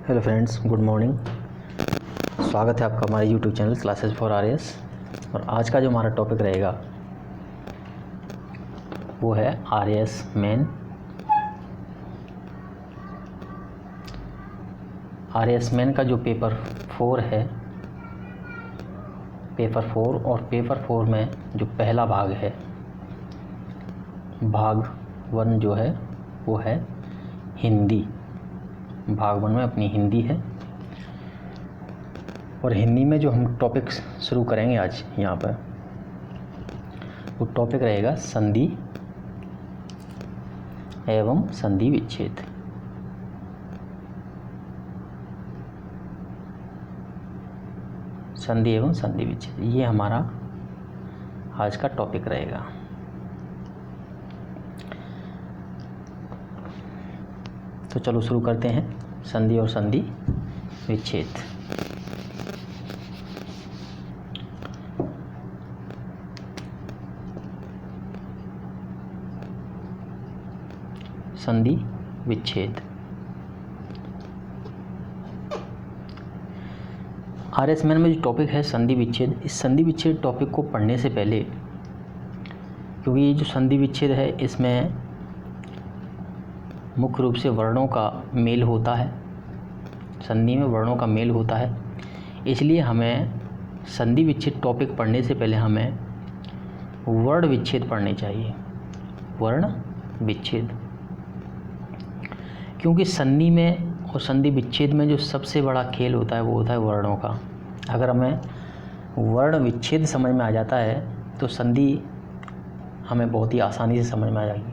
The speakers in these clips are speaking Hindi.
Hello friends, good morning. स्वागत है आपका हमारे YouTube channel classes for RAS. और आज का जो हमारा टॉपिक रहेगा वो है आरएएस मेन। आरएएस मेन का जो पेपर 4 है, पेपर 4 और पेपर 4 में जो पहला भाग है, भाग 1 जो है वो है हिंदी। भाग 1 में अपनी हिंदी है और हिंदी में जो हम टॉपिक शुरू करेंगे आज यहाँ पर, वो टॉपिक रहेगा संधि एवं संधि विच्छेद। संधि एवं संधि विच्छेद, ये हमारा आज का टॉपिक रहेगा। तो चलो शुरू करते हैं संधि और संधि विच्छेद। संधि विच्छेद आरएएस मेन में जो टॉपिक है संधि विच्छेद, इस संधि विच्छेद टॉपिक को पढ़ने से पहले, क्योंकि ये जो संधि विच्छेद है इसमें मुख्य रूप से वर्णों का मेल होता है, संधि में वर्णों का मेल होता है, इसलिए हमें संधि विच्छेद टॉपिक पढ़ने से पहले हमें वर्ण विच्छेद पढ़ने चाहिए। वर्ण विच्छेद, क्योंकि संधि में और संधि विच्छेद में जो सबसे बड़ा खेल होता है वो होता है वर्णों का। अगर हमें वर्ण विच्छेद समझ में आ जाता है तो संधि हमें बहुत ही आसानी से समझ में आ जाएगी।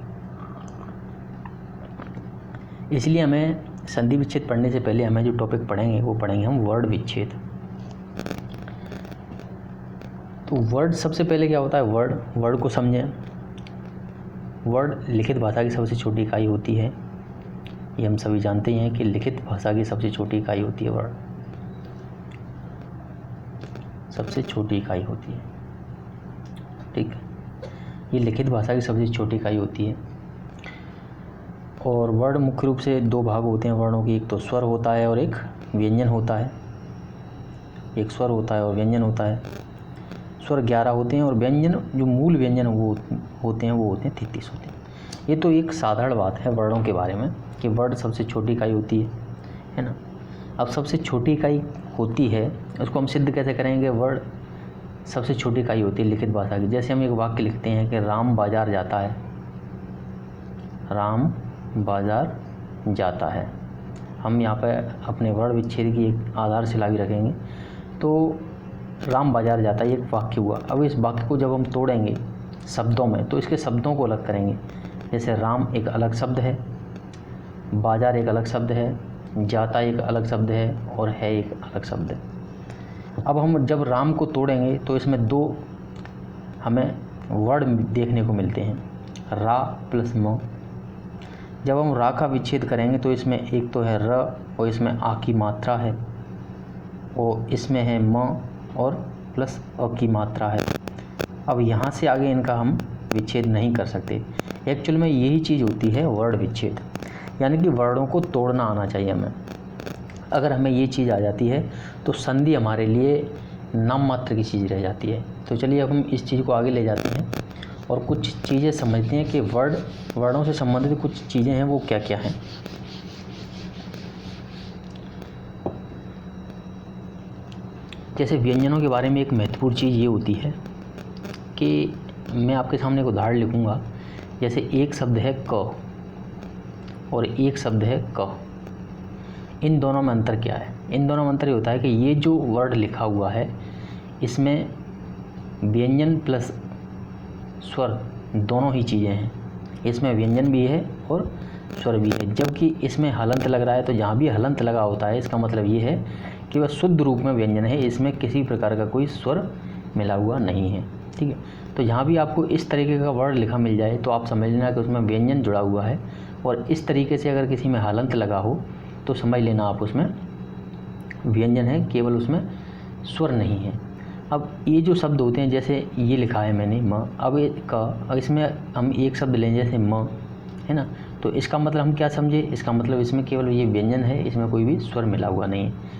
इसलिए हमें संधि विच्छेद पढ़ने से पहले हमें जो टॉपिक पढ़ेंगे वो पढ़ेंगे हम वर्ण विच्छेद। तो वर्ड सबसे पहले क्या होता है, वर्ड को समझें। वर्ड लिखित भाषा की सबसे छोटी इकाई होती है, ये हम सभी जानते हैं कि लिखित भाषा की सबसे छोटी इकाई होती है वर्ड, सबसे छोटी इकाई होती है। ठीक है, ये लिखित भाषा की सबसे छोटी इकाई होती है। और वर्ण मुख्य रूप से दो भाग होते हैं वर्णों की, एक तो स्वर होता है और एक व्यंजन होता है। एक स्वर होता है और व्यंजन होता है। स्वर 11 होते हैं और व्यंजन जो मूल व्यंजन वो होते हैं 33 होते हैं। ये तो एक साधारण बात है वर्णों के बारे में कि वर्ण सबसे छोटी इकाई होती है ना। अब सबसे छोटी इकाई होती है, उसको हम सिद्ध कैसे करेंगे? वर्ण सबसे छोटी इकाई होती है लिखित भाषा की। जैसे हम एक वाक्य लिखते हैं कि राम बाजार जाता है, राम बाजार जाता है। हम यहाँ पर अपने वर्ण विच्छेद की एक आधारशिला भी रखेंगे। तो राम बाजार जाता है, एक वाक्य हुआ। अब इस वाक्य को जब हम तोड़ेंगे शब्दों में तो इसके शब्दों को अलग करेंगे। जैसे राम एक अलग शब्द है, बाजार एक अलग शब्द है, जाता एक अलग शब्द है और है एक अलग शब्द है। अब हम जब राम को तोड़ेंगे तो इसमें दो हमें वर्ड देखने को मिलते हैं, रा प्लस म। जब हम रा का विच्छेद करेंगे तो इसमें एक तो है र और इसमें आ की मात्रा है, और इसमें है म और प्लस अ की मात्रा है। अब यहाँ से आगे इनका हम विच्छेद नहीं कर सकते। एक्चुअल में यही चीज़ होती है वर्ण विच्छेद, यानी कि वर्णों को तोड़ना आना चाहिए हमें। अगर हमें ये चीज़ आ जाती है तो संधि हमारे लिए नाम मात्र की चीज़ रह जाती है। तो चलिए अब हम इस चीज़ को आगे ले जाते हैं और कुछ चीज़ें समझते हैं कि वर्णों से संबंधित कुछ चीज़ें हैं वो क्या क्या हैं। जैसे व्यंजनों के बारे में एक महत्वपूर्ण चीज़ ये होती है कि मैं आपके सामने एक उदाहरण लिखूंगा। जैसे एक शब्द है क और एक शब्द है क, इन दोनों में अंतर क्या है? इन दोनों में अंतर ये होता है कि ये जो वर्ड लिखा हुआ है इसमें व्यंजन प्लस स्वर दोनों ही चीज़ें हैं। इसमें व्यंजन भी है और स्वर भी है, जबकि इसमें हलंत लग रहा है। तो जहाँ भी हलंत लगा होता है इसका मतलब ये है कि वह शुद्ध रूप में व्यंजन है, इसमें किसी प्रकार का कोई स्वर मिला हुआ नहीं है। ठीक है, तो यहाँ भी आपको इस तरीके का वर्ड लिखा मिल जाए तो आप समझ लेना कि उसमें व्यंजन जुड़ा हुआ है। और इस तरीके से अगर किसी में हलंत लगा हो तो समझ लेना आप उसमें व्यंजन है, केवल उसमें स्वर नहीं है। अब ये जो शब्द होते हैं, जैसे ये लिखा है मैंने म, अब इसमें हम एक शब्द लें जैसे म, है ना, तो इसका मतलब हम क्या समझे, इसका मतलब इसमें केवल ये व्यंजन है, इसमें कोई भी स्वर मिला हुआ नहीं है।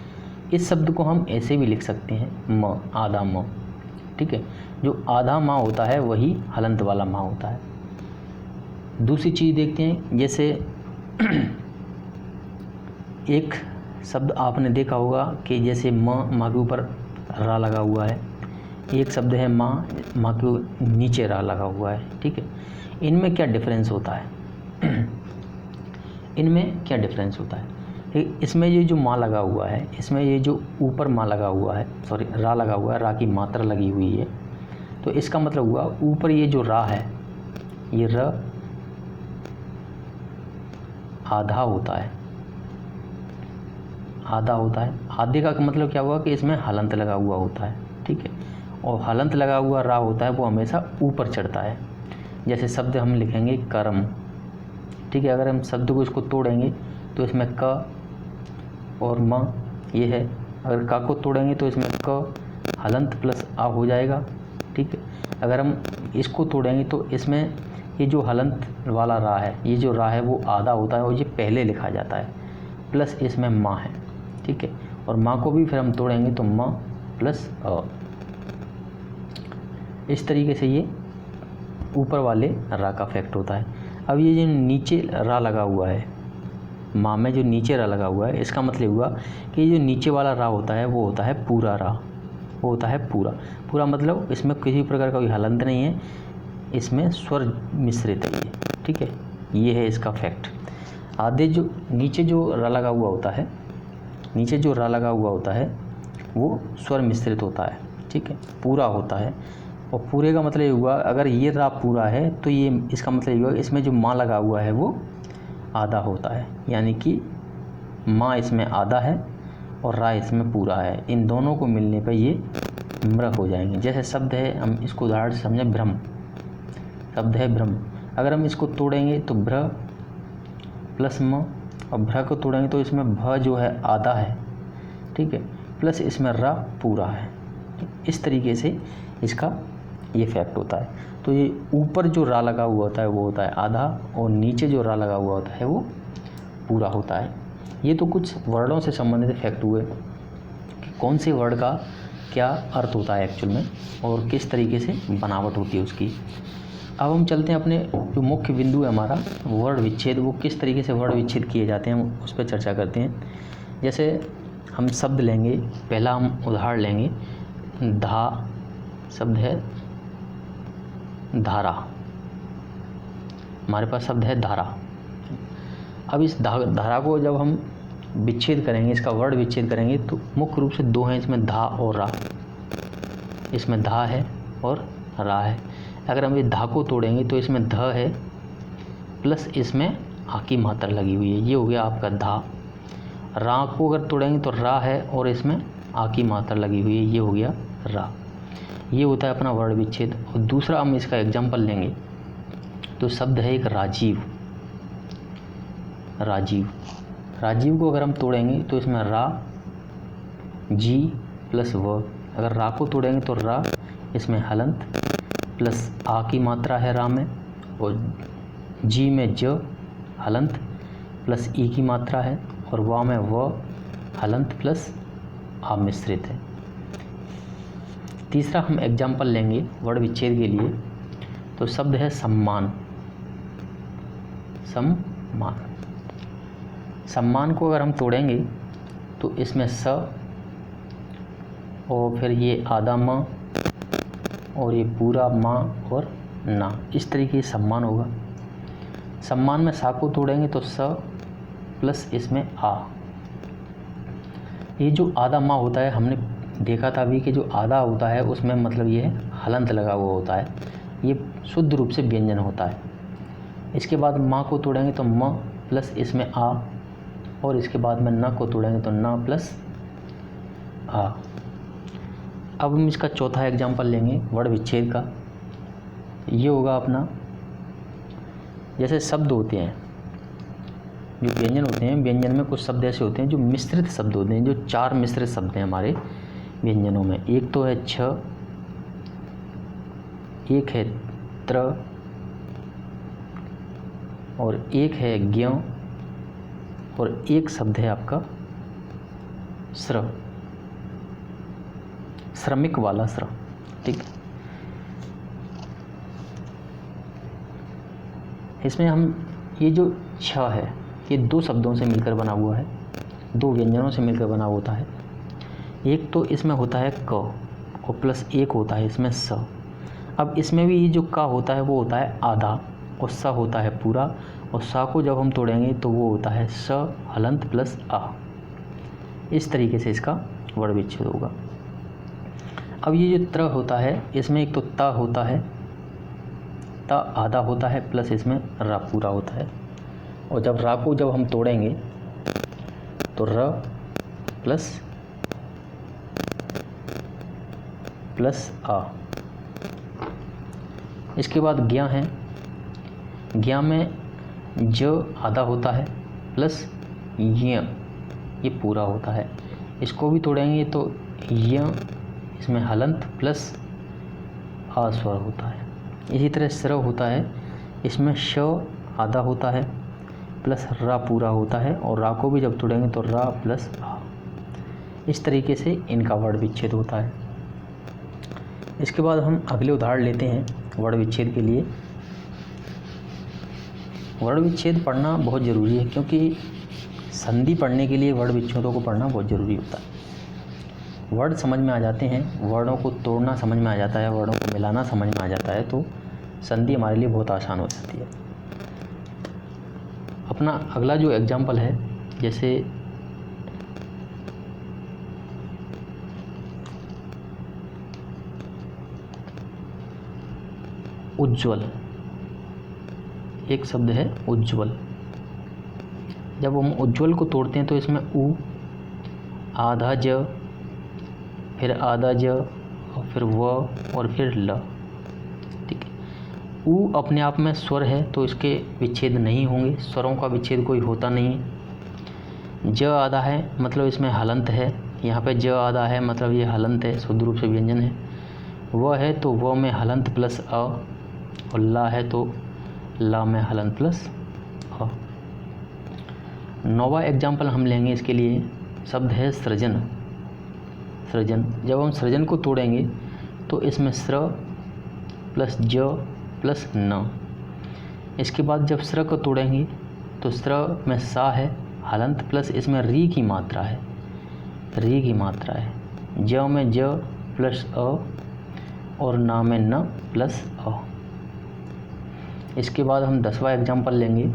इस शब्द को हम ऐसे भी लिख सकते हैं म, आधा म, ठीक है। जो आधा माँ होता है वही हलंत वाला माँ होता है। दूसरी चीज़ देखते हैं, जैसे एक शब्द आपने देखा होगा कि जैसे माँ के ऊपर रा लगा हुआ है, एक शब्द है माँ के नीचे रा लगा हुआ है, ठीक है। इनमें क्या डिफरेंस होता है? इनमें क्या डिफरेंस होता है? इसमें ये जो माँ लगा हुआ है, इसमें ये जो ऊपर माँ लगा हुआ है, सॉरी रा लगा हुआ है, रा की मात्रा लगी हुई है, तो इसका मतलब हुआ ऊपर ये जो रा है, ये र आधा होता है, आधा होता है। आधे का मतलब क्या हुआ कि इसमें हलंत लगा हुआ होता है, ठीक है। और हलंत लगा हुआ रा होता है वो हमेशा ऊपर चढ़ता है। जैसे शब्द हम लिखेंगे कर्म, ठीक है। अगर हम शब्द को इसको तोड़ेंगे तो इसमें क और म ये है। अगर का को तोड़ेंगे तो इसमें क हलंत प्लस आ हो जाएगा, ठीक है। अगर हम इसको तोड़ेंगे तो इसमें ये जो हलंत वाला रा है, ये जो रा है वो आधा होता है और ये पहले लिखा जाता है, प्लस इसमें माँ है, ठीक है। और माँ को भी फिर हम तोड़ेंगे तो माँ प्लस अ। इस तरीके से ये ऊपर वाले रा का इफेक्ट होता है। अब ये जो नीचे रा लगा हुआ है, माँ में जो नीचे रा लगा हुआ है, इसका मतलब हुआ कि जो नीचे वाला रा होता है वो होता है पूरा रा, वो होता है पूरा। पूरा मतलब इसमें किसी प्रकार का कोई हलंत नहीं है, इसमें स्वर मिश्रित है ये, ठीक है। ये है इसका फैक्ट। आधे जो नीचे जो रा लगा हुआ होता है, नीचे जो रा लगा हुआ होता है वो स्वर मिश्रित होता है, ठीक है, पूरा होता है। और पूरे का मतलब ये हुआ अगर ये रा पूरा है तो ये इसका मतलब ये हुआ इसमें जो माँ लगा हुआ है वो आधा होता है, यानी कि माँ इसमें आधा है और रा इसमें पूरा है। इन दोनों को मिलने पर ये म्र हो जाएंगे। जैसे शब्द है, हम इसको उदाहरण से समझें, भ्रम। शब्द है भ्रम, अगर हम इसको तोड़ेंगे तो भ्र प्लस म, और भ्र को तोड़ेंगे तो इसमें भ जो है आधा है, ठीक है, प्लस इसमें रा पूरा है। इस तरीके से इसका ये फैक्ट होता है। तो ये ऊपर जो रा लगा हुआ होता है वो होता है आधा, और नीचे जो रा लगा हुआ होता है वो पूरा होता है। ये तो कुछ वर्डों से संबंधित फैक्ट हुए कि कौन से वर्ड का क्या अर्थ होता है एक्चुअल में और किस तरीके से बनावट होती है उसकी। अब हम चलते हैं अपने जो मुख्य बिंदु है हमारा वर्ण विच्छेद, वो किस तरीके से वर्ण विच्छेद किए जाते हैं हम उस पर चर्चा करते हैं। जैसे हम शब्द लेंगे, पहला हम उदाहरण लेंगे, धा शब्द है धारा, हमारे पास शब्द है धारा। अब इस धारा को जब हम विच्छेद करेंगे, इसका वर्ण विच्छेद करेंगे तो मुख्य रूप से दो हैं इसमें, धा और रा। इसमें धा है और रा है। अगर हम इस धा को तोड़ेंगे तो इसमें ध है प्लस इसमें आ की मात्रा लगी हुई है, ये हो गया आपका धा। रा को अगर तोड़ेंगे तो रा है और इसमें आ की मात्रा लगी हुई है, ये हो गया रा। ये होता है अपना वर्ण विच्छेद। और दूसरा हम इसका एग्जाम्पल लेंगे तो शब्द है एक राजीव। राजीव, राजीव को अगर हम तोड़ेंगे तो इसमें रा जी प्लस व। अगर रा को तोड़ेंगे तो रा, इसमें हलंत प्लस आ की मात्रा है रा में, और जी में ज हलंत प्लस ई की मात्रा है, और वा में व हलंत प्लस आ मिश्रित है। तीसरा हम एग्जाम्पल लेंगे वर्ण विच्छेद के लिए तो शब्द है सम्मान। सम्मान, सम्मान को अगर हम तोड़ेंगे तो इसमें स और फिर ये आधा म और ये पूरा माँ और ना, इस तरीके से सम्मान होगा। सम्मान में सा को तोड़ेंगे तो स प्लस इसमें आ। ये जो आधा माँ होता है, हमने देखा था अभी कि जो आधा होता है उसमें मतलब ये हलंत लगा हुआ होता है, ये शुद्ध रूप से व्यंजन होता है। इसके बाद माँ को तोड़ेंगे तो म प्लस इसमें आ, और इसके बाद में न को तोड़ेंगे तो न प्लस आ। अब हम इसका चौथा एग्जाम्पल लेंगे वर्ण विच्छेद का। ये होगा अपना, जैसे शब्द होते हैं, जो व्यंजन होते हैं, व्यंजन में कुछ शब्द ऐसे होते हैं जो मिश्रित शब्द होते हैं, जो चार मिश्रित शब्द हैं हमारे व्यंजनों में। एक तो है छ, एक है त्र, और एक है ज्ञ और एक शब्द है आपका श्र, श्रमिक वाला श्र। ठीक है, इसमें हम ये जो छ है ये दो शब्दों से मिलकर बना हुआ है, दो व्यंजनों से मिलकर बना होता है। एक तो इसमें होता है क और प्लस एक होता है इसमें स। अब इसमें भी ये जो का होता है वो होता है आधा और स होता है पूरा, और सा को जब हम तोड़ेंगे तो वो होता है स हलंत प्लस आ। इस तरीके से इसका वर्ण विच्छेद होगा। अब ये जो त्र होता है इसमें एक तो ता होता है, ता आधा होता है प्लस इसमें रा पूरा होता है, और जब रा को जब हम तोड़ेंगे तो र प्लस आ। इसके बाद ज्ञ है, ज्ञ में ज आधा होता है प्लस य ये पूरा होता है। इसको भी तोड़ेंगे तो य इसमें हलंत प्लस आ स्वर होता है। इसी तरह स्र होता है, इसमें श आधा होता है प्लस रा पूरा होता है, और रा को भी जब तोड़ेंगे तो रा प्लस आ। इस तरीके से इनका वर्ण विच्छेद होता है। इसके बाद हम अगले उदाहरण लेते हैं वर्ण विच्छेद के लिए। वर्ण विच्छेद पढ़ना बहुत ज़रूरी है, क्योंकि संधि पढ़ने के लिए वर्ण विच्छेदों को पढ़ना बहुत ज़रूरी होता है। वर्ड समझ में आ जाते हैं, वर्णों को तोड़ना समझ में आ जाता है, वर्णों को मिलाना समझ में आ जाता है, तो संधि हमारे लिए बहुत आसान हो जाती है। अपना अगला जो एग्जाम्पल है, जैसे उज्ज्वल, एक शब्द है उज्ज्वल। जब हम उज्ज्वल को तोड़ते हैं तो इसमें उ आधा ज, फिर आधा ज, और फिर व, और फिर ल। ठीक है, उ अपने आप में स्वर है तो इसके विच्छेद नहीं होंगे, स्वरों का विच्छेद कोई होता नहीं है। ज आधा है मतलब इसमें हलंत है, यहाँ पे ज आधा है मतलब ये हलंत है, शुद्ध रूप से व्यंजन है। व है तो व में हलंत प्लस अ, और ला है तो ला में हलंत प्लस अ। नौवां एग्जाम्पल हम लेंगे इसके लिए, शब्द है सृजन। सृजन, जब हम सृजन को तोड़ेंगे तो इसमें स्र प्लस ज प्लस न। इसके बाद जब स्र को तोड़ेंगे तो स्र में सा है हलंत प्लस इसमें री की मात्रा है, री की मात्रा है। ज में ज प्लस अ, और ना में न प्लस अ। इसके बाद हम 10वां एग्जाम्पल लेंगे।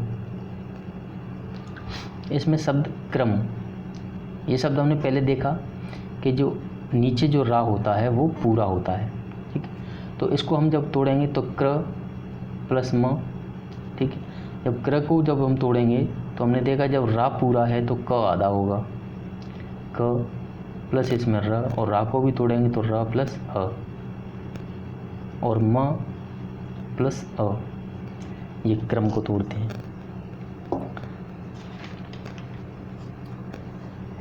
इसमें शब्द क्रम, ये शब्द हमने पहले देखा कि जो नीचे जो रा होता है वो पूरा होता है। ठीक है, तो इसको हम जब तोड़ेंगे तो क्र प्लस म। ठीक है, जब क्र को जब हम तोड़ेंगे तो हमने देखा जब रा पूरा है तो क आधा होगा, क प्लस इसमें र, और रा को भी तोड़ेंगे तो र प्लस अ, और म प्लस अ। ये क्रम को तोड़ते हैं।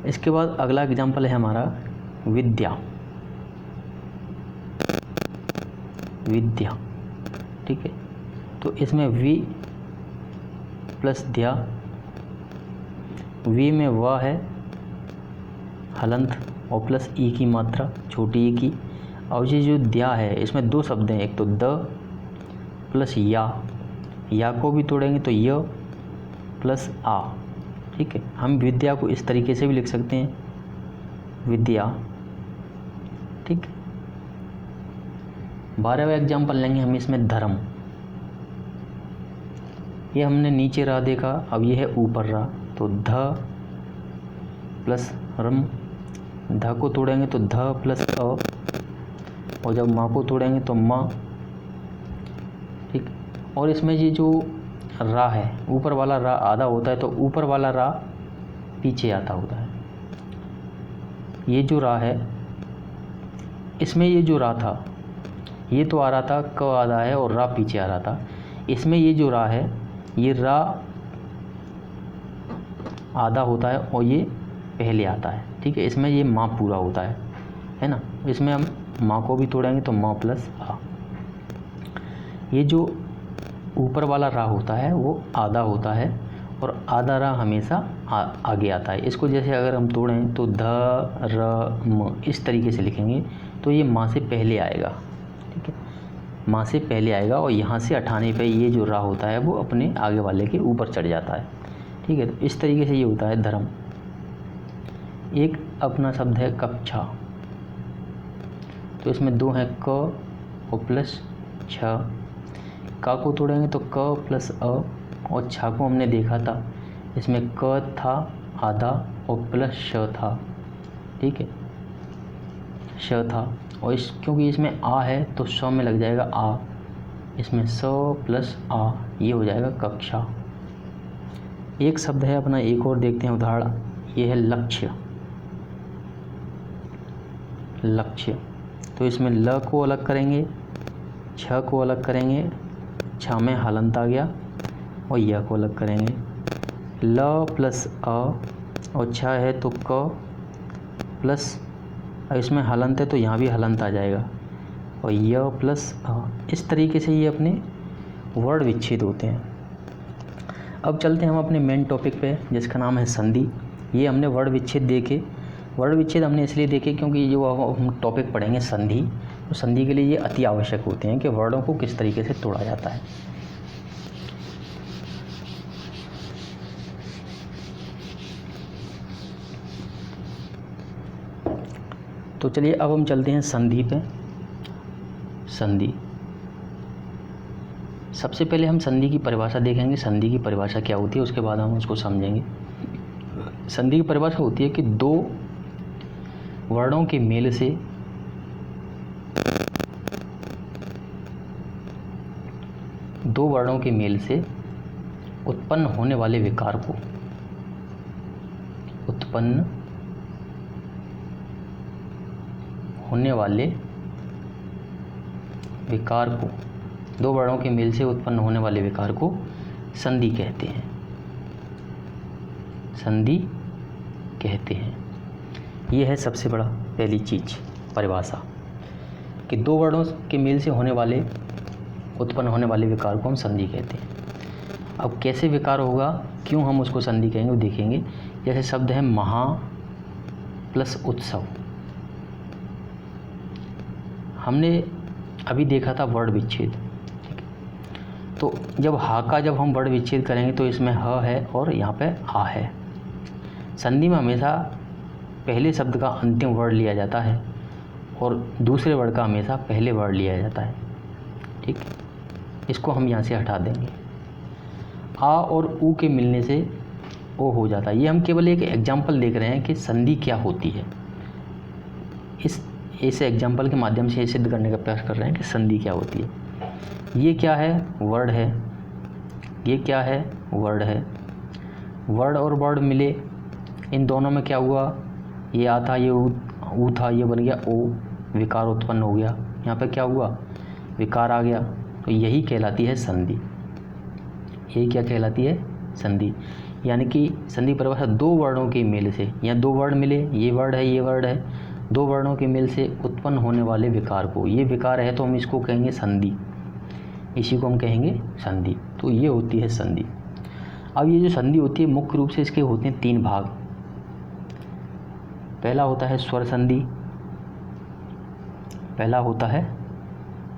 इसके बाद अगला एग्जाम्पल है हमारा विद्या। विद्या, ठीक है, तो इसमें वी प्लस द्या, वी में व है हलंत और प्लस ई की मात्रा छोटी ई की। और ये जो द्या है इसमें दो शब्द हैं, एक तो द प्लस या को भी तोड़ेंगे तो य प्लस आ। ठीक है, हम विद्या को इस तरीके से भी लिख सकते हैं, विद्या। ठीक, 12वां एग्जाम्पल लेंगे हम इसमें धर्म। ये हमने नीचे रा देखा, अब ये है ऊपर रा, तो ध प्लस रम। ध को तोड़ेंगे तो ध प्लस अ, और जब माँ को तोड़ेंगे तो माँ। ठीक, और इसमें ये जो रा है ऊपर वाला रा आधा होता है तो ऊपर वाला रा पीछे आता होता है। ये जो रा है इसमें ये जो रा था ये तो आ रहा था क आधा है और रा पीछे आ रहा था। इसमें ये जो रा है ये रा आधा होता है और ये पहले आता है। ठीक है, इसमें ये माँ पूरा होता है ना। इसमें हम माँ को भी तोड़ेंगे तो माँ प्लस आ। ये जो ऊपर वाला रा होता है वो आधा होता है और आधा रा हमेशा आगे आता है। इसको जैसे अगर हम तोड़ें तो ध र म इस तरीके से लिखेंगे तो ये माँ से पहले आएगा, ठीक है, माँ से पहले आएगा और यहाँ से हटाने पे ये जो रा होता है वो अपने आगे वाले के ऊपर चढ़ जाता है, ठीक है। तो इस तरीके से ये होता है धर्म। एक अपना शब्द है कक्षा, तो इसमें दो हैं क और प्लस छ। का को तोड़ेंगे तो क प्लस अ और छा को हमने देखा था, इसमें क था आधा और प्लस श था, ठीक है, श था। और इस क्योंकि इसमें आ है तो स में लग जाएगा आ, इसमें स प्लस आ, ये हो जाएगा कक्षा। एक शब्द है अपना, एक और देखते हैं उदाहरण, ये है लक्ष्य। लक्ष्य, तो इसमें ल को अलग करेंगे, छ को अलग करेंगे, छ में हलंत आ गया, और य को अलग करेंगे। ल प्लस अ और छ है तो क प्लस, इसमें हलंत है तो यहाँ भी हलंत आ जाएगा, और य प्लस अ। इस तरीके से ये अपने वर्ण विच्छेद होते हैं। अब चलते हैं हम अपने मेन टॉपिक पे जिसका नाम है संधि। ये हमने वर्ण विच्छेद देखे। वर्ण विच्छेद हमने इसलिए देखे क्योंकि जो हम टॉपिक पढ़ेंगे संधि, तो संधि के लिए ये अति आवश्यक होते हैं कि वर्णों को किस तरीके से तोड़ा जाता है। तो चलिए अब हम चलते हैं संधि पे। संधि, सबसे पहले हम संधि की परिभाषा देखेंगे, संधि की परिभाषा क्या होती है, उसके बाद हम उसको समझेंगे। संधि की परिभाषा होती है कि दो वर्णों के मेल से उत्पन्न होने वाले विकार को, उत्पन्न होने वाले विकार को, दो वर्णों के मेल से उत्पन्न होने वाले विकार को संधि कहते हैं। संधि कहते हैं। ये है सबसे बड़ा पहली चीज़ परिभाषा कि दो वर्णों के मेल से उत्पन्न होने वाले विकार को हम संधि कहते हैं। अब कैसे विकार होगा, क्यों हम उसको संधि कहेंगे वो देखेंगे। जैसे शब्द है महा प्लस उत्सव, हमने अभी देखा था वर्ण विच्छेद, ठीक है। तो जब हम वर्ण विच्छेद करेंगे तो इसमें ह है और यहाँ पे आ है। संधि में हमेशा पहले शब्द का अंतिम वर्ण लिया जाता है और दूसरे वर्ण का हमेशा पहले वर्ण लिया जाता है, ठीक। इसको हम यहाँ से हटा देंगे। आ और ऊ के मिलने से ओ हो जाता है। ये हम केवल एक एग्जाम्पल देख रहे हैं कि संधि क्या होती है। इस एग्जाम्पल के माध्यम से ये सिद्ध करने का प्रयास कर रहे हैं कि संधि क्या होती है। ये क्या है, वर्ड है। ये क्या है, वर्ड है। वर्ड और वर्ड मिले, इन दोनों में क्या हुआ, ये आ था, ये ऊ था, ये बन गया ओ, विकार उत्पन्न हो गया। यहाँ पे क्या हुआ, विकार आ गया। तो यही कहलाती है संधि। यही क्या कहलाती है, संधि। यानी कि संधि परिभाषा दो वर्णों के मेल से, यहाँ दो वर्ण मिले, ये वर्ड है, ये वर्ड है, दो वर्णों के मेल से उत्पन्न होने वाले विकार को, ये विकार है तो हम इसको कहेंगे संधि, इसी को हम कहेंगे संधि। तो ये होती है संधि। अब ये जो संधि होती है मुख्य रूप से इसके होते हैं तीन भाग। पहला होता है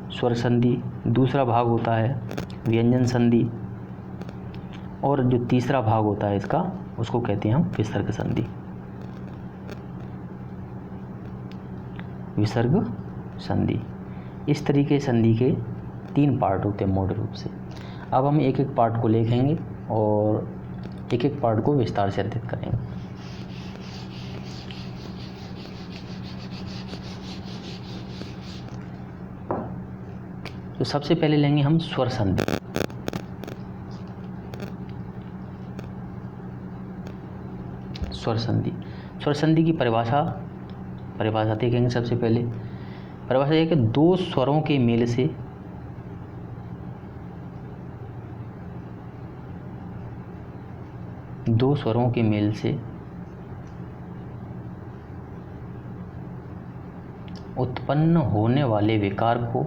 स्वर संधि, दूसरा भाग होता है व्यंजन संधि, और जो तीसरा भाग होता है इसका, उसको कहते हैं हम विसर्ग संधि। विसर्ग संधि। इस तरीके संधि के तीन पार्ट होते हैं मूल रूप से। अब हम एक एक पार्ट को लिखेंगे और एक एक पार्ट को विस्तार से अध्ययन करेंगे। तो सबसे पहले लेंगे हम स्वर संधि। स्वर संधि की परिभाषा देखेंगे। सबसे पहले परिभाषा यह है कि दो स्वरों के मेल से उत्पन्न होने वाले विकार को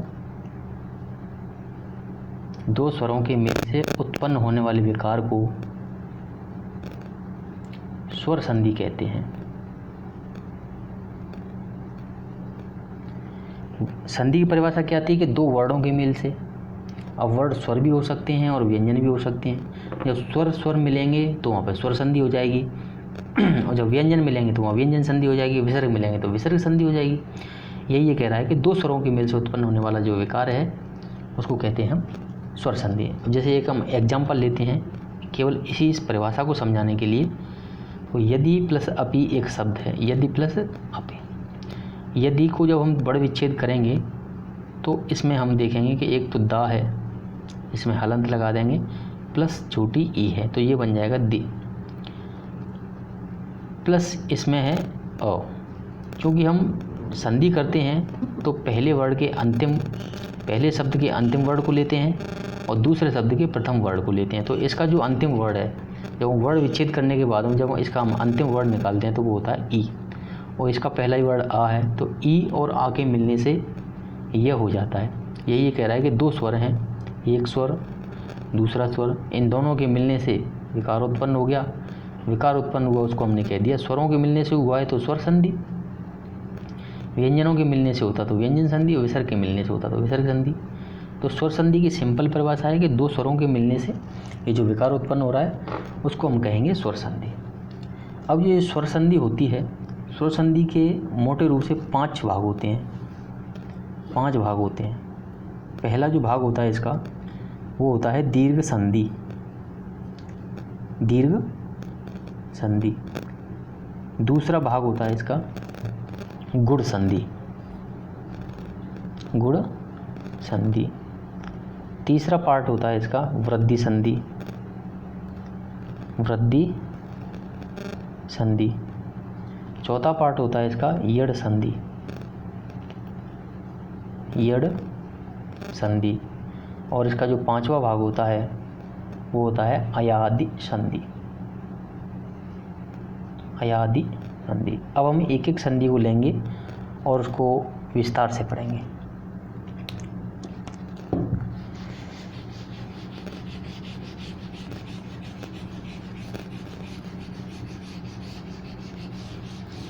दो स्वरों के मेल से उत्पन्न होने वाले विकार को स्वर संधि कहते हैं। संधि की परिभाषा क्या आती है कि दो वर्णों के मेल से। अब वर्ड स्वर भी हो सकते हैं और व्यंजन भी हो सकते हैं। जब स्वर स्वर मिलेंगे तो वहाँ पर स्वर संधि हो जाएगी और जब व्यंजन मिलेंगे तो वहाँ व्यंजन संधि हो जाएगी, विसर्ग मिलेंगे तो विसर्ग संधि हो जाएगी। यही ये कह रहा है कि दो स्वरों के मेल से उत्पन्न होने वाला जो विकार है उसको कहते हैं हम स्वर संधि। जैसे एक हम एग्जाम्पल लेते हैं केवल इस परिभाषा को समझाने के लिए। तो यदि प्लस अपि एक शब्द है, यदि प्लस अपि। यदि को जब हम बड़ विच्छेद करेंगे तो इसमें हम देखेंगे कि एक तो दा है, इसमें हलंत लगा देंगे, प्लस छोटी ई है तो ये बन जाएगा दी, प्लस इसमें है अ। क्योंकि हम संधि करते हैं तो पहले शब्द के अंतिम वर्ड को लेते हैं और दूसरे शब्द के प्रथम वर्ड को लेते हैं। तो इसका जो अंतिम वर्ड है, जब वर्ड विच्छेद करने के बाद जब इसका हम अंतिम वर्ड निकालते हैं तो वो होता है ई, और इसका पहला ही वर्ड आ है तो ई और आ के मिलने से यह हो जाता है। यही ये कह रहा है कि दो स्वर हैं, एक स्वर दूसरा स्वर, इन दोनों के मिलने से विकार उत्पन्न हो गया। विकार उत्पन्न हुआ उसको हमने कह दिया स्वरों के मिलने से हुआ है तो स्वर संधि, व्यंजनों के मिलने से होता तो व्यंजन संधि, और विसर्ग के मिलने से होता तो विसर्ग संधि। तो स्वर संधि की सिंपल परिभाषा है कि दो स्वरों के मिलने से ये जो विकार उत्पन्न हो रहा है उसको हम कहेंगे स्वर संधि। अब ये स्वर संधि होती है, स्वर संधि के मोटे रूप से 5 भाग होते हैं। 5 भाग होते हैं। पहला जो भाग होता है इसका वो होता है दीर्घ संधि। दीर्घ संधि। दूसरा भाग होता है इसका गुण संधि। गुण संधि। तीसरा पार्ट होता है इसका वृद्धि संधि। वृद्धि संधि। चौथा पार्ट होता है इसका यड़ संधि। यड़ संधि। और इसका जो 5वां भाग होता है वो होता है अयादि संधि। अयादि संधि। अब हम एक एक संधि को लेंगे और उसको विस्तार से पढ़ेंगे।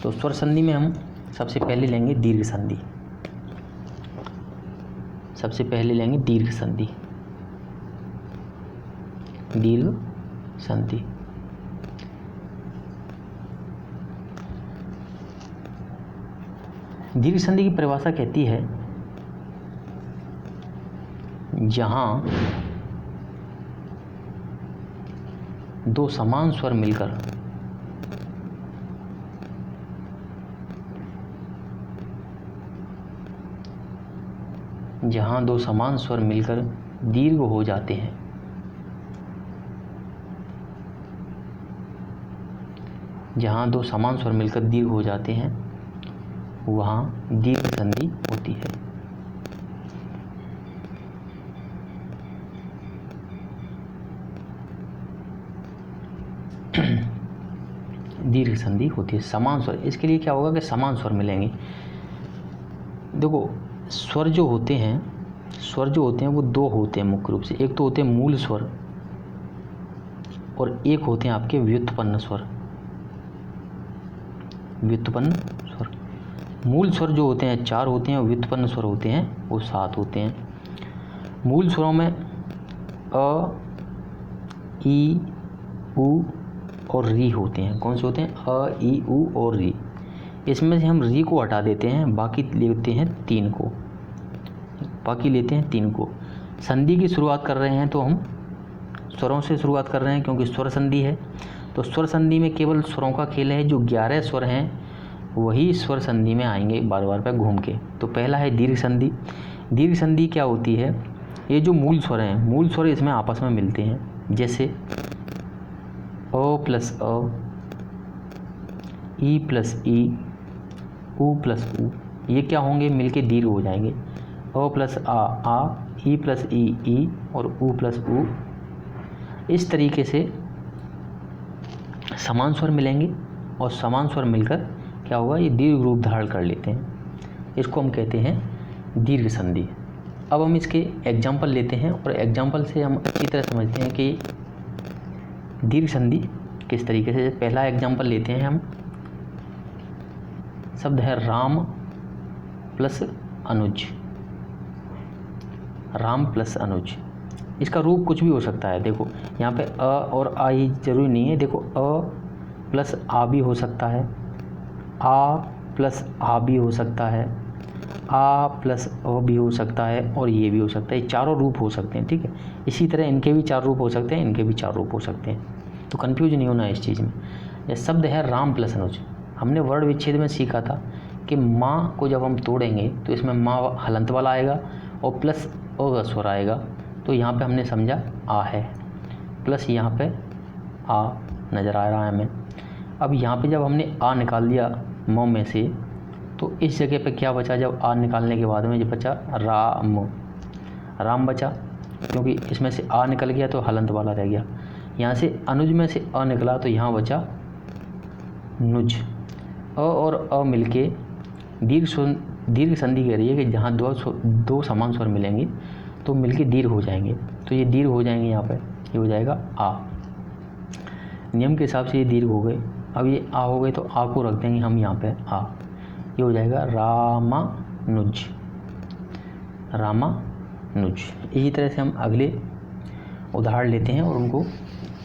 तो स्वर संधि में हम सबसे पहले लेंगे दीर्घ संधि। सबसे पहले लेंगे दीर्घ संधि। दीर्घ संधि। दीर्घ संधि की परिभाषा कहती है जहां दो समान स्वर मिलकर दीर्घ हो जाते हैं। जहां दो समान स्वर मिलकर दीर्घ हो जाते हैं वहां दीर्घ संधि होती है। दीर्घ संधि होती है। समान स्वर, इसके लिए क्या होगा कि समान स्वर मिलेंगे। देखो स्वर जो होते हैं वो दो होते हैं मुख्य रूप से। एक तो होते हैं मूल स्वर और एक होते हैं आपके व्युत्पन्न स्वर। व्युत्पन्न स्वर, मूल स्वर जो होते हैं 4 होते हैं और व्युत्पन्न स्वर होते हैं वो 7 होते हैं। मूल स्वरों में अ, ई, उ और री होते हैं। कौन से होते हैं? अ, ई, उ और री। इसमें से हम री को हटा देते हैं, बाकी लेते हैं 3 को। संधि की शुरुआत कर रहे हैं तो हम स्वरों से शुरुआत कर रहे हैं क्योंकि स्वर संधि है। तो स्वर संधि में केवल स्वरों का खेल है। जो 11 स्वर हैं वही स्वर संधि में आएंगे बार बार पर घूम के। तो पहला है दीर्घ संधि। दीर्घ संधि क्या होती है? ये जो मूल स्वर हैं, मूल स्वर इसमें आपस में मिलते हैं। जैसे अ प्लस अ, ई प्लस ई, उ प्लस उ, ये क्या होंगे? मिलके दीर्घ हो जाएंगे। अ प्लस आ, ई प्लस ई और उ प्लस उ। इस तरीके से समान स्वर मिलेंगे और समान स्वर मिलकर क्या होगा? ये दीर्घ रूप धारण कर लेते हैं। इसको हम कहते हैं दीर्घ संधि। अब हम इसके एग्जाम्पल लेते हैं और एग्जाम्पल से हम अच्छी तरह समझते हैं कि दीर्घ संधि किस तरीके से। पहला एग्जाम्पल लेते हैं हम, शब्द है राम प्लस अनुज। राम प्लस अनुज, इसका रूप कुछ भी हो सकता है। देखो यहाँ पे अ और आ ही जरूरी नहीं है। देखो अ प्लस आ भी हो सकता है, आ प्लस आ भी हो सकता है, आ प्लस अ भी हो सकता है, और ये भी हो सकता है। ये चारों रूप हो सकते हैं, ठीक है। इसी तरह इनके भी 4 रूप हो सकते हैं, इनके भी 4 रूप हो सकते हैं, तो कन्फ्यूज नहीं होना है इस चीज़ में। यह शब्द है राम प्लस अनुज। हमने वर्ण विच्छेद में सीखा था कि माँ को जब हम तोड़ेंगे तो इसमें माँ हलंत वाला आएगा और प्लस अ का स्वर आएगा, तो यहाँ पे हमने समझा आ है, प्लस यहाँ पे आ नज़र आ रहा है हमें। अब यहाँ पे जब हमने आ निकाल दिया म में से, तो इस जगह पे क्या बचा? जब आ निकालने के बाद में जो बचा राम, राम बचा, क्योंकि इसमें से आ निकल गया तो हलंत वाला रह गया। यहाँ से अनुज में से अ निकला तो यहाँ बचा नुज। अ और अ मिलके दीर्घ संधि कह रही है कि जहाँ दो समान स्वर मिलेंगे तो मिलके दीर्घ हो जाएंगे, तो ये दीर्घ हो जाएंगे। यहाँ पे ये हो जाएगा आ। नियम के हिसाब से ये दीर्घ हो गए। अब ये आ हो गए तो आ को रख देंगे हम यहाँ पे आ, ये हो जाएगा रामानुज, रामानुज। इसी तरह से हम अगले उदाहरण लेते हैं और उनको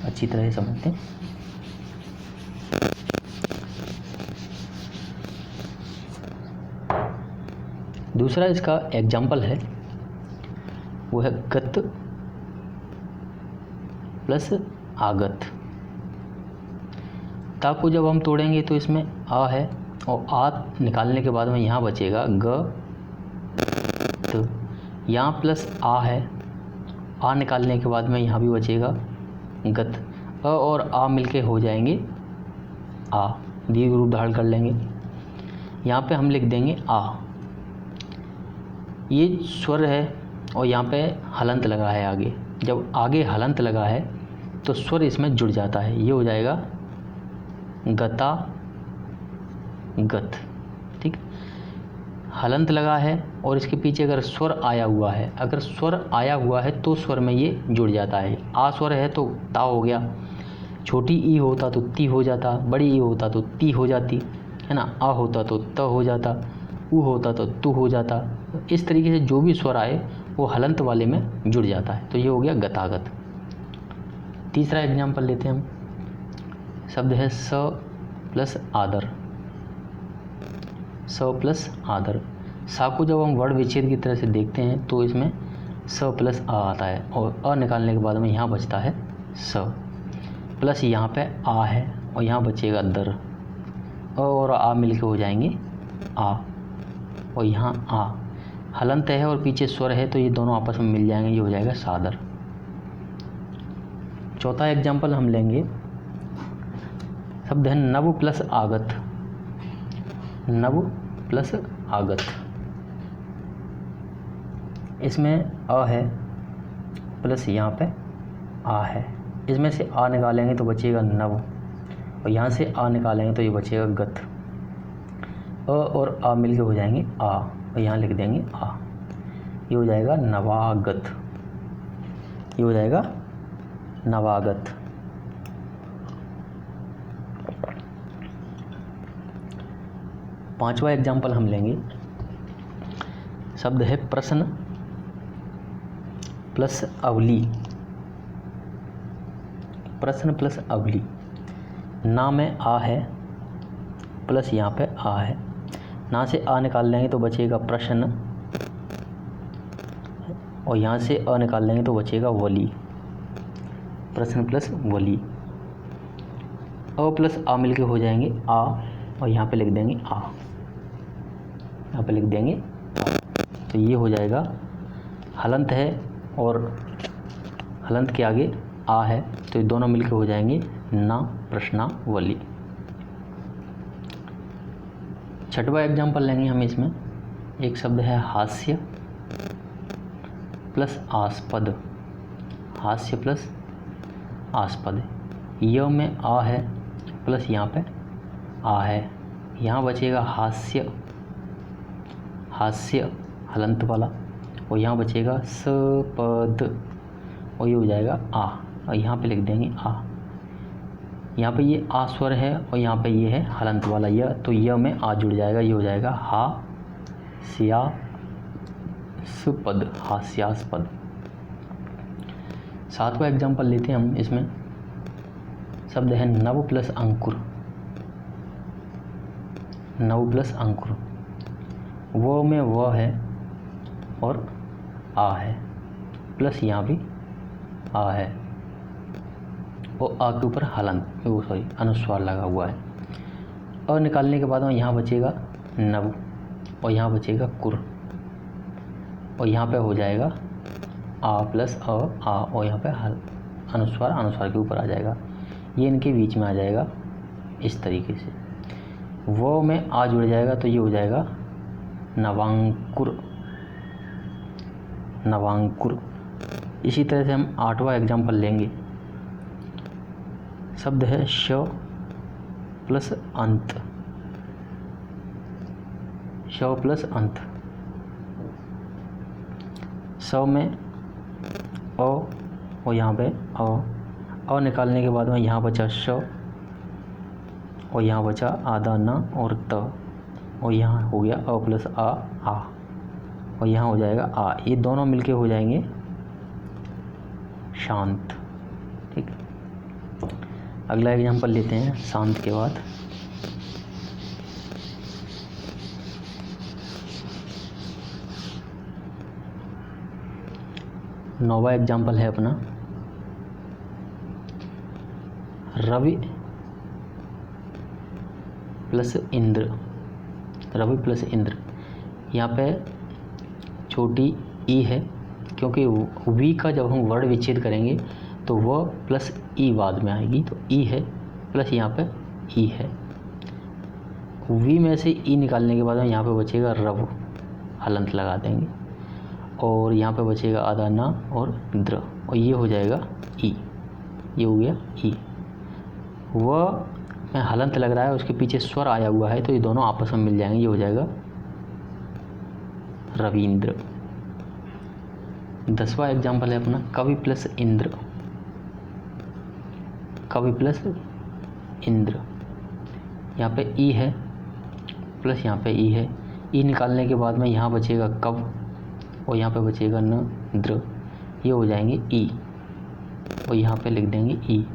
अच्छी तरह से समझते हैं। दूसरा इसका एग्जाम्पल है, वो है गत प्लस आगत। ता को जब हम तोड़ेंगे तो इसमें आ है और आ निकालने के बाद में यहाँ बचेगा ग त। यहाँ प्लस आ है, आ निकालने के बाद में यहाँ भी बचेगा गत। अ और आ मिलके हो जाएंगे आ, दीर्घ रूप धारण कर लेंगे। यहाँ पे हम लिख देंगे आ। ये स्वर है और यहाँ पे हलंत लगा है आगे। जब आगे हलंत लगा है तो स्वर इसमें जुड़ जाता है, ये हो जाएगा गता गत, ठीक। हलंत लगा है और इसके पीछे अगर स्वर आया हुआ है, अगर स्वर आया हुआ है तो स्वर में ये जुड़ जाता है। आ स्वर है तो ता हो गया, छोटी ई होता तो ती हो जाता, बड़ी ई होता तो ती हो जाती, है ना। आ होता तो त हो जाता, उ होता तो तू हो जाता। इस तरीके से जो भी स्वर आए वो हलंत वाले में जुड़ जाता है, तो ये हो गया गतागत। तीसरा एग्जाम्पल लेते हैं हम, शब्द है स प्लस आदर। स प्लस आदर। सा को जब हम वर्ण विच्छेद की तरह से देखते हैं तो इसमें स प्लस आ आता है और अ निकालने के बाद में यहाँ बचता है स, प्लस यहाँ पे आ है और यहाँ बचेगा दर। अ और आ मिलके हो जाएंगे आ, और यहाँ आ हलंत है और पीछे स्वर है तो ये दोनों आपस में मिल जाएंगे, ये हो जाएगा सादर। चौथा एग्जाम्पल हम लेंगे, शब्द है नव प्लस आगत। नव प्लस आगत, इसमें अ है प्लस यहाँ पे आ है। इसमें से आ निकालेंगे तो बचेगा नव और यहाँ से आ निकालेंगे तो ये बचेगा गत। अ और आ मिलके हो जाएंगे आ और यहाँ लिख देंगे आ, ये हो जाएगा नवागत, ये हो जाएगा नवागत। पांचवा एग्जाम्पल हम लेंगे, शब्द है प्रश्न प्लस अवली। प्रश्न प्लस अवली। ना में आ है प्लस यहाँ पे आ है, ना से आ निकाल लेंगे तो बचेगा प्रश्न और यहाँ से अ निकाल लेंगे तो बचेगा वली। प्रश्न प्लस वली। अ प्लस आ मिलके हो जाएंगे आ और यहाँ पे लिख देंगे आ, यहाँ पे लिख देंगे आ। तो ये हो जाएगा, हलंत है और हलंत के आगे आ है तो ये दोनों मिलके हो जाएंगे ना प्रश्नावली। छठवा एग्जाम्पल लेंगे हम इसमें, एक शब्द है हास्य प्लस आस्पद। हास्य प्लस आस्पद। य में आ है प्लस यहाँ पे आ है, यहाँ बचेगा हास्य, हास्य हलंत वाला और यहाँ बचेगा स पद और ये हो जाएगा आ, और यहाँ पे लिख देंगे आ। यहाँ पे ये आ स्वर है और यहाँ पे ये है हलंत वाला य, तो य में आ जुड़ जाएगा, ये हो जाएगा हा स्यास्पद, हास्यास्पद। 7वां एग्जाम्पल लेते हैं हम। इसमें शब्द है नव प्लस अंकुर। नव प्लस अंकुर, वो में व है और आ है, प्लस यहाँ भी आ है और आ के ऊपर हलंत अनुस्वार लगा हुआ है। और निकालने के बाद में यहाँ बचेगा नव और यहाँ बचेगा कुर और यहाँ पे हो जाएगा आ प्लस आ और यहाँ पे अनुस्वार के ऊपर आ जाएगा, ये इनके बीच में आ जाएगा इस तरीके से। वो में आ जुड़ जाएगा तो ये हो जाएगा नवांकुर, नवांकुर। इसी तरह से हम 8वां एग्जाम्पल लेंगे। शब्द है श प्लस अंत, श प्लस अंत। स में अ और यहाँ पे अ निकालने के बाद में यहाँ बचा श और यहाँ बचा आधा न और त और यहाँ हो गया अ प्लस आ और यहाँ हो जाएगा आ, ये दोनों मिलके हो जाएंगे शांत। ठीक, अगला एग्जाम्पल लेते हैं शांत के बाद। नौवां एग्जाम्पल है अपना रवि प्लस इंद्र। रवि प्लस इंद्र, यहाँ पे छोटी ई है क्योंकि वी का जब हम वर्ण विच्छेद करेंगे तो वह प्लस ई बाद में आएगी, तो ई है प्लस यहाँ पे ई है। वी में से ई निकालने के बाद में यहाँ पे बचेगा रव, हलंत लगा देंगे और यहाँ पे बचेगा आधा ना और द्र और ये हो जाएगा ई, ये हो गया ई। वह में हलंत लग रहा है, उसके पीछे स्वर आया हुआ है, तो ये दोनों आपस में मिल जाएंगे, ये हो जाएगा रविंद्र। 10वां एग्जाम्पल है अपना कवि प्लस इंद्र। कवि प्लस इंद्र, यहाँ पे ई है प्लस यहाँ पे ई है। ई निकालने के बाद में यहाँ बचेगा कव और यहाँ पे बचेगा न द्र, ये हो जाएंगे ई और यहाँ पे लिख देंगे ई,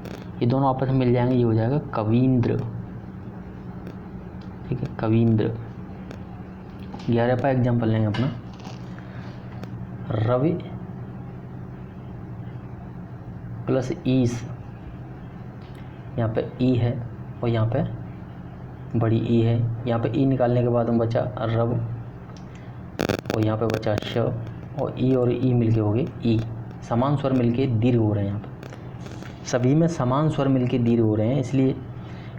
ये दोनों आपस में मिल जाएंगे, ये हो जाएगा कवींद्र। ठीक है, कवींद्र। 11वां एग्जाम्पल लेंगे अपना रवि प्लस ईस। यहाँ पे ई है और यहाँ पे बड़ी ई है, यहाँ पे ई निकालने के बाद में बचा रव और यहाँ पे बचा श और ई मिलके हो गए ई। समान स्वर मिलके दीर्घ हो रहे हैं, यहाँ पे सभी में समान स्वर मिलके दीर्घ हो रहे हैं, इसलिए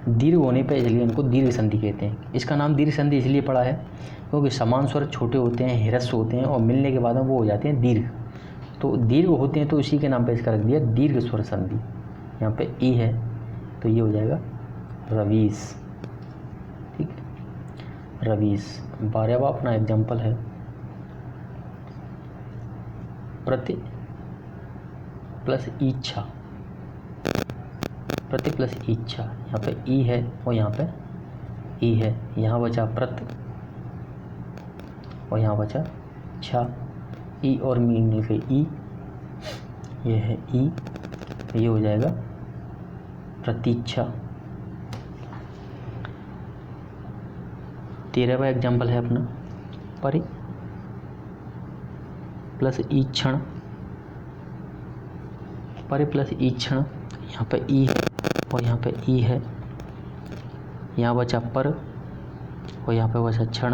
दीर्घ होने पे इसलिए इनको दीर्घ संधि कहते हैं। इसका नाम दीर्घ संधि इसलिए पड़ा है क्योंकि समान स्वर छोटे होते हैं, ह्रस्व होते हैं और मिलने के बाद में वो हो जाते हैं दीर्घ, तो दीर्घ होते हैं, तो इसी के नाम पे इसका रख दिया दीर्घ स्वर संधि। यहाँ पे ई है तो ये हो जाएगा रवीस। ठीक है, रवीस। 12वां अपना एग्जाम्पल है प्रति प्लस इच्छा। प्रति प्लस इच्छा, यहाँ पे ई है और यहाँ पे ई है, यहाँ बचा प्रत और यहाँ बचा छा, ई और मी मिल के ई, ये है ई, ये हो जाएगा प्रतीक्षा। 13वां एग्जाम्पल है अपना परि प्लस ईक्षण। परि प्लस ईक्षण, यहाँ पे ई है और यहाँ पे ई है, यहाँ बचा पर और यहाँ पे बचा क्षण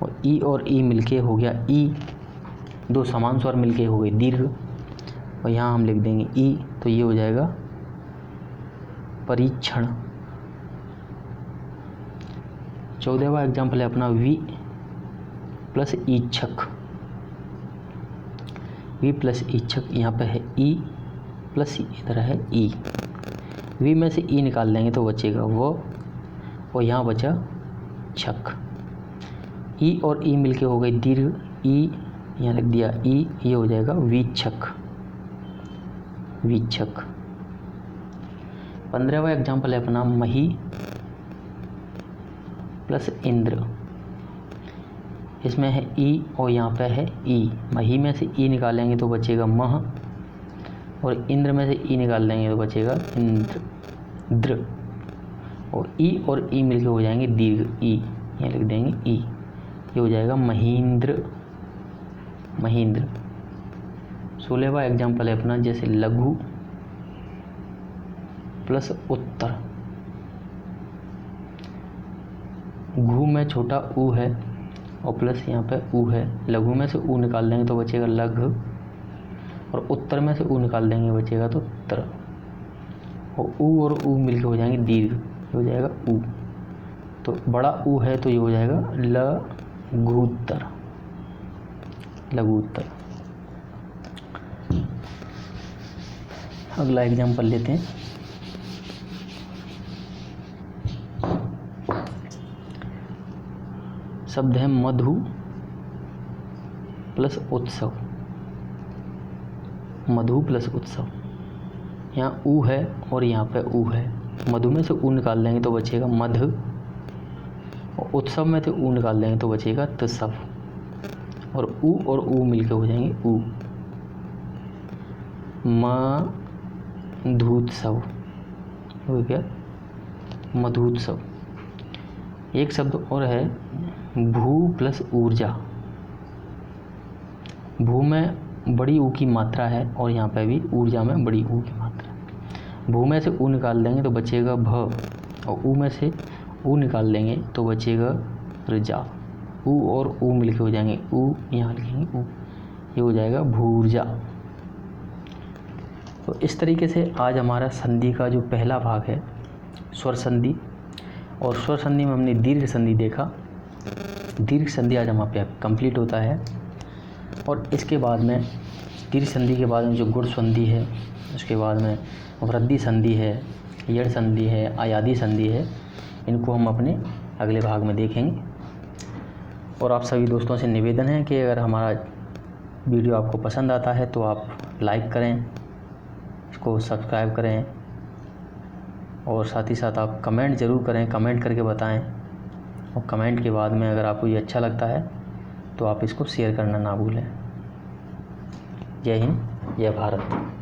और ई मिलके हो गया ई, दो समान स्वर मिलके हो गए दीर्घ और यहाँ हम लिख देंगे ई, तो ये हो जाएगा परीक्षण। 14वां एग्जाम्पल है अपना वी प्लस इच्छक। वी प्लस इच्छक, यहाँ पे है ई प्लस इधर है ई, वी में से ई निकाल लेंगे तो बचेगा वो और यहाँ बचा छक। ई और ई मिलके हो गई दीर्घ ई यहाँ लिख दिया ई, ये हो जाएगा वीक्षक। वीक्षक। 15वां एग्जाम्पल है अपना मही प्लस इंद्र। इसमें है ई और यहाँ पे है ई। मही में से ई निकालेंगे तो बचेगा मह, और इंद्र में से ई निकाल लेंगे तो बचेगा इंद्र द्र, और ई मिलके हो जाएंगे दीर्घ ई, यहाँ लिख देंगे ई, ये हो जाएगा महींद्र। महींद्र। 16वां एग्जाम्पल है अपना जैसे लघु प्लस उत्तर। घू में छोटा ऊ है और प्लस यहाँ पे ऊ है। लघु में से ऊ निकाल देंगे तो बचेगा लघ, और उत्तर में से ऊ निकाल देंगे बचेगा तो त्र, और ऊ मिलके हो जाएंगे दीर्घ, हो जाएगा ऊ। तो बड़ा ऊ है तो ये हो जाएगा लघुत्तर। लघुत्तर। अगला एग्जाम्पल लेते हैं। शब्द है मधु प्लस उत्सव। मधु प्लस उत्सव। यहाँ ऊ है और यहाँ पे ऊ है। मधु में से ऊ निकाल देंगे तो बचेगा मध, और उत्सव में से ऊ निकाल देंगे तो बचेगा त्सव, और ऊ मिलके हो जाएंगे ऊ। मधुत्सव हो गया, मधुत्सव। एक शब्द और है भू प्लस ऊर्जा। भू में बड़ी ऊ की मात्रा है और यहाँ पे भी ऊर्जा में बड़ी ऊ की मात्रा है। भू में से ऊ निकाल देंगे तो बचेगा भ, और ऊ में से ऊ निकाल देंगे तो बचेगा ऋजा। ऊ और ऊ मिलके हो जाएंगे ऊ, यहाँ लिखेंगे ऊ, ये हो जाएगा भूर्जा। तो इस तरीके से आज हमारा संधि का जो पहला भाग है स्वर संधि, और स्वर संधि में हमने दीर्घ संधि देखा। दीर्घ संधि आज हमारे पे कंप्लीट होता है, और इसके बाद में दीर्घ संधि के बाद में जो गुण संधि है, उसके बाद में वृद्धि संधि है, यड़ संधि है, आयादी संधि है, इनको हम अपने अगले भाग में देखेंगे। और आप सभी दोस्तों से निवेदन है कि अगर हमारा वीडियो आपको पसंद आता है तो आप लाइक करें, इसको सब्सक्राइब करें, और साथ ही साथ आप कमेंट ज़रूर करें, कमेंट करके बताएं, और कमेंट के बाद में अगर आपको ये अच्छा लगता है तो आप इसको शेयर करना ना भूलें। जय हिंद, जय भारत।